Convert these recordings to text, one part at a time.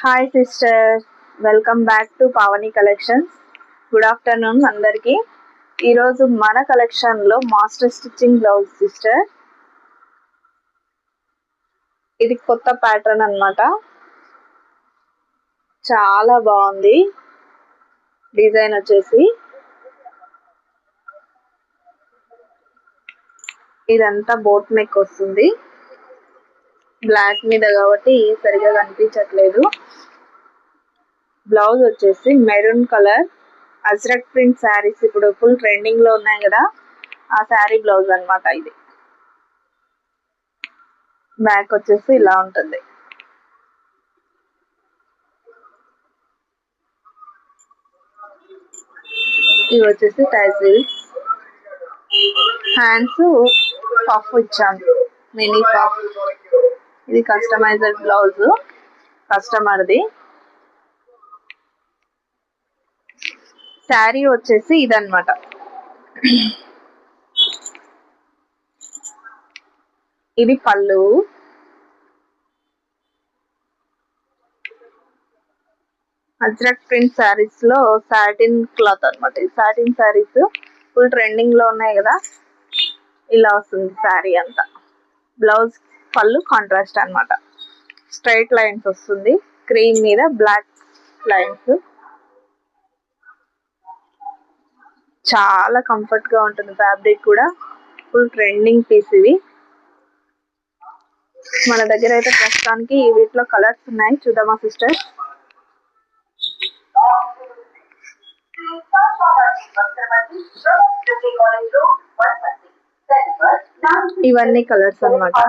Hi sister, welcome back to Pavani collections. Good afternoon అందరికీ. ఈరోజు మన కలెక్షన్లో మాస్టర్ స్టిచ్చింగ్ బ్లౌజ్ సిస్టర్. ఇది కొత్త ప్యాటర్న్ అన్నమాట. చాలా బాగుంది. డిజైన్ వచ్చేసి ఇదంతా బోట్ నెక్ వస్తుంది. బ్లాక్ మీద కాబట్టి సరిగా కనిపించట్లేదు. బ్లౌజ్ వచ్చేసి maroon colour Ajrak print sarees ఇప్పుడు ఫుల్ ట్రెండింగ్ లో ఉన్నాయి కదా, ఆ శారీ బ్లౌజ్ అన్నమాట ఇది. బ్యాక్ వచ్చేసి ఇలా ఉంటుంది. ఇవి వచ్చేసి టైజిల్స్. హ్యాండ్స్ పఫ్ ఇచ్చాము, మినీ పఫ్. ఇది కస్టమైజ్డ్ బ్లౌజ్ కస్టమర్ది. శారీ వచ్చేసి ఇదన్నమాట. ఇది పళ్ళు. అజ్రక్ ప్రింట్ శారీస్ లో సాటిన్ క్లాత్ అనమాట. ఈ సాటిన్ శారీస్ ఫుల్ ట్రెండింగ్ లో ఉన్నాయి కదా, ఇలా వస్తుంది శారీ అంతా. బ్లౌజ్ పళ్ళు కాంట్రాస్ట్ అన్నమాట. స్ట్రైట్ లైన్స్ వస్తుంది, క్రీమ్ మీద బ్లాక్ లైన్స్. చాలా కంఫర్ట్ గా ఉంటుంది. ఫ్యాబ్రిక్ కూడా ఫుల్ ట్రెండింగ్ పీస్ ఇవి. మన దగ్గర అయితే ప్రస్తుతానికి వీటిలో కలర్స్ ఉన్నాయి, చూద్దామా సిస్టర్. ఇవన్నీ కలర్స్ అన్నమాట.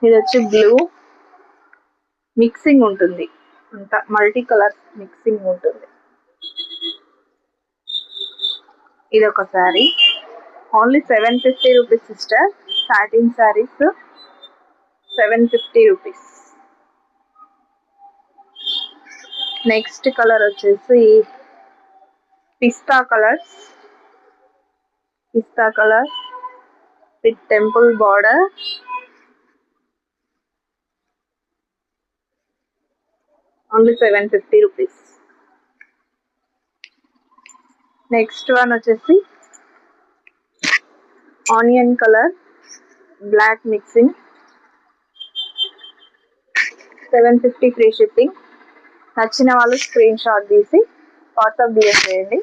ఇది వచ్చి బ్లూ మిక్సింగ్ ఉంటుంది, అంతా మల్టీ కలర్స్ మిక్సింగ్ ఉంటుంది. ఇది ఒక sari, only 750 rupees sister. Satin saris 750 rupees. Next colour వచ్చేసి పిస్తా colour with temple border. Only 750 rupees. Next one వచ్చేసి onion colour black mixing, 750 free shipping. నచ్చిన వాళ్ళు స్క్రీన్ షాట్ తీసి వాట్సాప్ చేయండి.